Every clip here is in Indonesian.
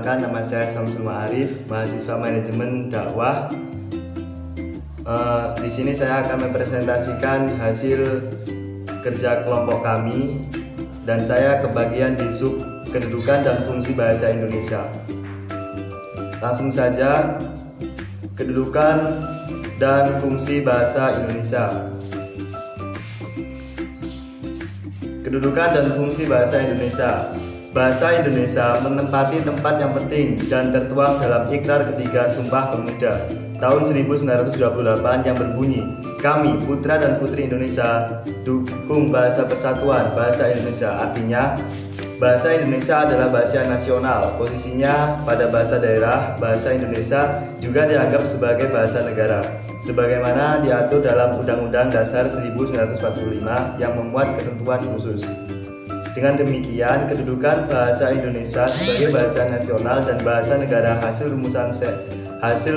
Perkenalkan, nama saya Samsul Ma'arif, mahasiswa manajemen dakwah. Di sini saya akan mempresentasikan hasil kerja kelompok kami, dan saya kebagian di sub kedudukan dan fungsi bahasa Indonesia. Langsung saja, kedudukan dan fungsi bahasa Indonesia. Kedudukan dan fungsi bahasa Indonesia. Bahasa Indonesia menempati tempat yang penting dan tertuang dalam Ikrar Ketiga Sumpah Pemuda tahun 1928 yang berbunyi, "Kami, putra dan putri Indonesia, dukung bahasa persatuan bahasa Indonesia." Artinya, bahasa Indonesia adalah bahasa nasional. Posisinya pada bahasa daerah, bahasa Indonesia juga dianggap sebagai bahasa negara, sebagaimana diatur dalam Undang-Undang Dasar 1945 yang memuat ketentuan khusus. Dengan demikian, kedudukan bahasa Indonesia sebagai bahasa nasional dan bahasa negara hasil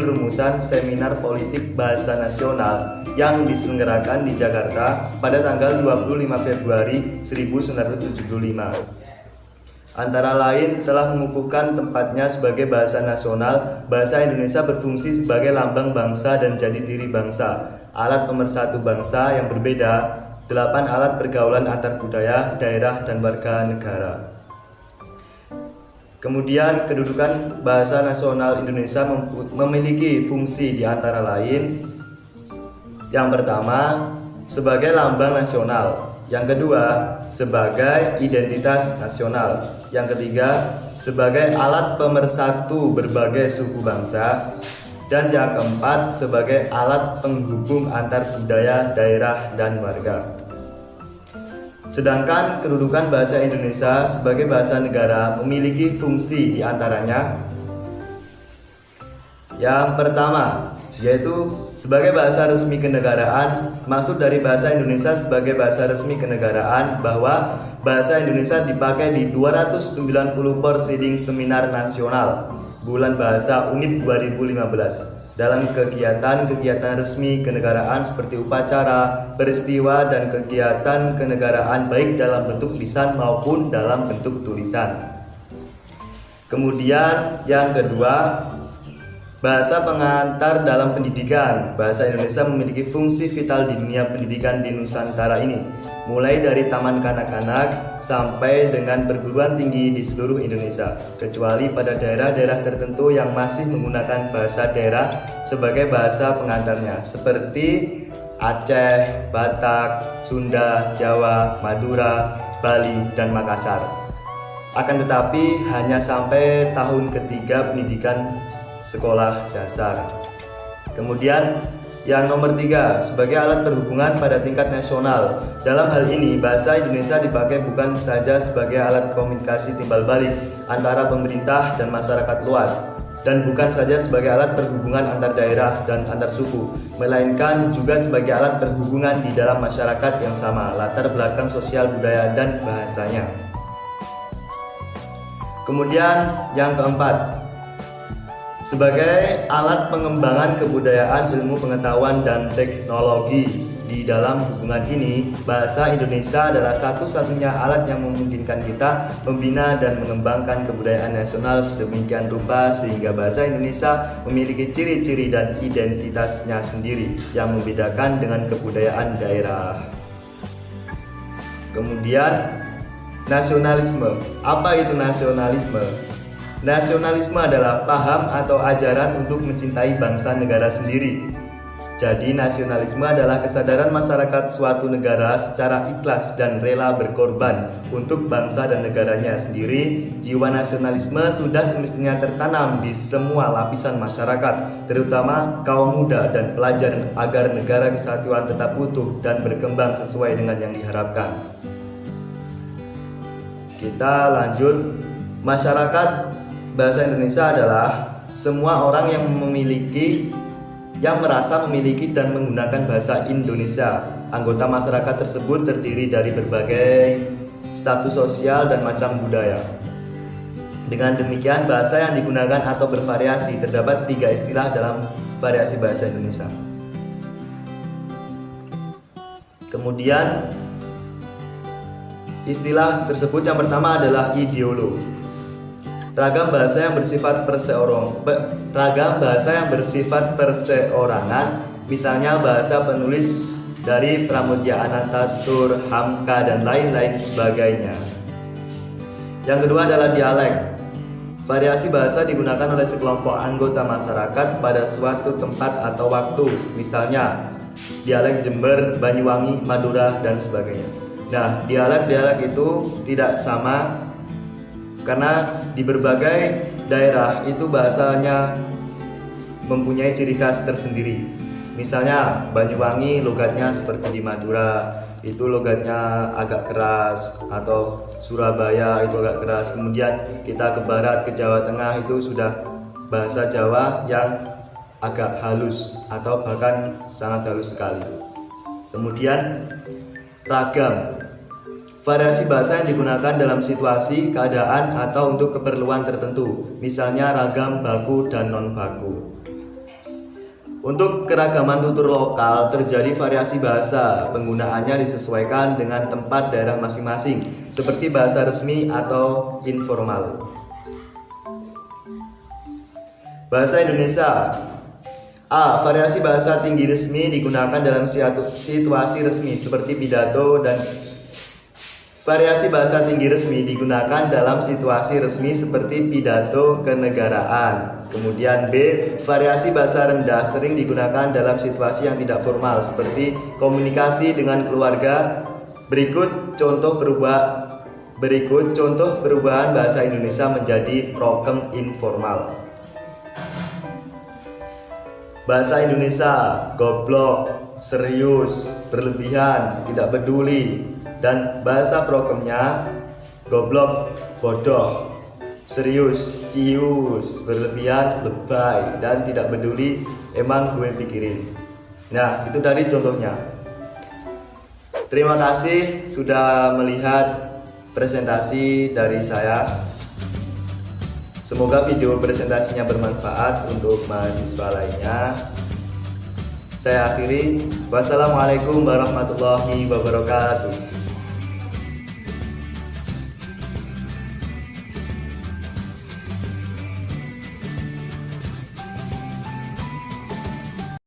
rumusan Seminar Politik Bahasa Nasional yang diselenggarakan di Jakarta pada tanggal 25 Februari 1975. Antara lain telah mengukuhkan tempatnya sebagai bahasa nasional. Bahasa Indonesia berfungsi sebagai lambang bangsa dan jati diri bangsa, alat pemersatu bangsa yang berbeda, 8 alat pergaulan antar budaya, daerah, dan warga negara. Kemudian, kedudukan bahasa nasional Indonesia memiliki fungsi di antara lain: yang pertama, sebagai lambang nasional; yang kedua, sebagai identitas nasional; yang ketiga, sebagai alat pemersatu berbagai suku bangsa; dan yang keempat, sebagai alat penghubung antar budaya, daerah, dan warga. Sedangkan kedudukan bahasa Indonesia sebagai bahasa negara memiliki fungsi di antaranya: yang pertama, yaitu sebagai bahasa resmi kenegaraan. Maksud dari bahasa Indonesia sebagai bahasa resmi kenegaraan bahwa bahasa Indonesia dipakai di 290 prosiding seminar nasional Bulan Bahasa UNIP 2015 dalam kegiatan-kegiatan resmi kenegaraan seperti upacara, peristiwa, dan kegiatan kenegaraan baik dalam bentuk lisan maupun dalam bentuk tulisan. Kemudian yang kedua, bahasa pengantar dalam pendidikan. Bahasa Indonesia memiliki fungsi vital di dunia pendidikan di Nusantara ini, mulai dari taman kanak-kanak sampai dengan perguruan tinggi di seluruh Indonesia, kecuali pada daerah-daerah tertentu yang masih menggunakan bahasa daerah sebagai bahasa pengantarnya, seperti Aceh, Batak, Sunda, Jawa, Madura, Bali, dan Makassar. Akan tetapi hanya sampai tahun ketiga pendidikan sekolah dasar. Kemudian yang nomor 3, sebagai alat perhubungan pada tingkat nasional. Dalam hal ini, bahasa Indonesia dipakai bukan saja sebagai alat komunikasi timbal balik antara pemerintah dan masyarakat luas, dan bukan saja sebagai alat perhubungan antar daerah dan antar suku, melainkan juga sebagai alat perhubungan di dalam masyarakat yang sama latar belakang sosial, budaya, dan bahasanya. Kemudian yang keempat, sebagai alat pengembangan kebudayaan, ilmu pengetahuan, dan teknologi. Di dalam hubungan ini, bahasa Indonesia adalah satu-satunya alat yang memungkinkan kita membina dan mengembangkan kebudayaan nasional sedemikian rupa sehingga bahasa Indonesia memiliki ciri-ciri dan identitasnya sendiri yang membedakan dengan kebudayaan daerah. Kemudian, nasionalisme. Apa itu nasionalisme? Nasionalisme adalah paham atau ajaran untuk mencintai bangsa negara sendiri. Jadi, nasionalisme adalah kesadaran masyarakat suatu negara secara ikhlas dan rela berkorban untuk bangsa dan negaranya sendiri. Jiwa nasionalisme sudah semestinya tertanam di semua lapisan masyarakat, terutama kaum muda dan pelajar, agar negara kesatuan tetap utuh dan berkembang sesuai dengan yang diharapkan. Kita lanjut. Masyarakat bahasa Indonesia adalah semua orang yang merasa memiliki dan menggunakan bahasa Indonesia. Anggota masyarakat tersebut terdiri dari berbagai status sosial dan macam budaya. Dengan demikian, bahasa yang digunakan atau bervariasi. Terdapat 3 istilah dalam variasi bahasa Indonesia. Kemudian, istilah tersebut yang pertama adalah ideolog. Ragam bahasa yang bersifat perseorangan, misalnya bahasa penulis dari Pramudia Ananta, Tur, Hamka, dan lain-lain sebagainya. Yang kedua adalah dialek. Variasi bahasa digunakan oleh sekelompok anggota masyarakat pada suatu tempat atau waktu, misalnya dialek Jember, Banyuwangi, Madura, dan sebagainya. Nah, dialek-dialek itu tidak sama karena di berbagai daerah itu bahasanya mempunyai ciri khas tersendiri. Misalnya Banyuwangi logatnya seperti di Madura, itu logatnya agak keras, atau Surabaya itu agak keras. Kemudian kita ke barat, ke Jawa Tengah, itu sudah bahasa Jawa yang agak halus atau bahkan sangat halus sekali. Kemudian ragam, variasi bahasa yang digunakan dalam situasi, keadaan, atau untuk keperluan tertentu, misalnya ragam baku dan non baku. Untuk keragaman tutur lokal terjadi variasi bahasa, penggunaannya disesuaikan dengan tempat daerah masing-masing, seperti bahasa resmi atau informal. Bahasa Indonesia. A. Variasi bahasa tinggi resmi digunakan dalam situasi resmi seperti pidato, dan variasi bahasa tinggi resmi digunakan dalam situasi resmi seperti pidato kenegaraan. Kemudian B. Variasi bahasa rendah sering digunakan dalam situasi yang tidak formal seperti komunikasi dengan keluarga. Berikut contoh perubahan bahasa Indonesia menjadi rokem informal. Bahasa Indonesia: goblok, serius, berlebihan, tidak peduli. Dan bahasa prokemnya: goblok, bodoh, serius, cius, berlebihan, lebay, dan tidak peduli, emang gue pikirin. Nah, itu tadi contohnya. Terima kasih sudah melihat presentasi dari saya. Semoga video presentasinya bermanfaat untuk mahasiswa lainnya. Saya akhiri. Wassalamualaikum warahmatullahi wabarakatuh.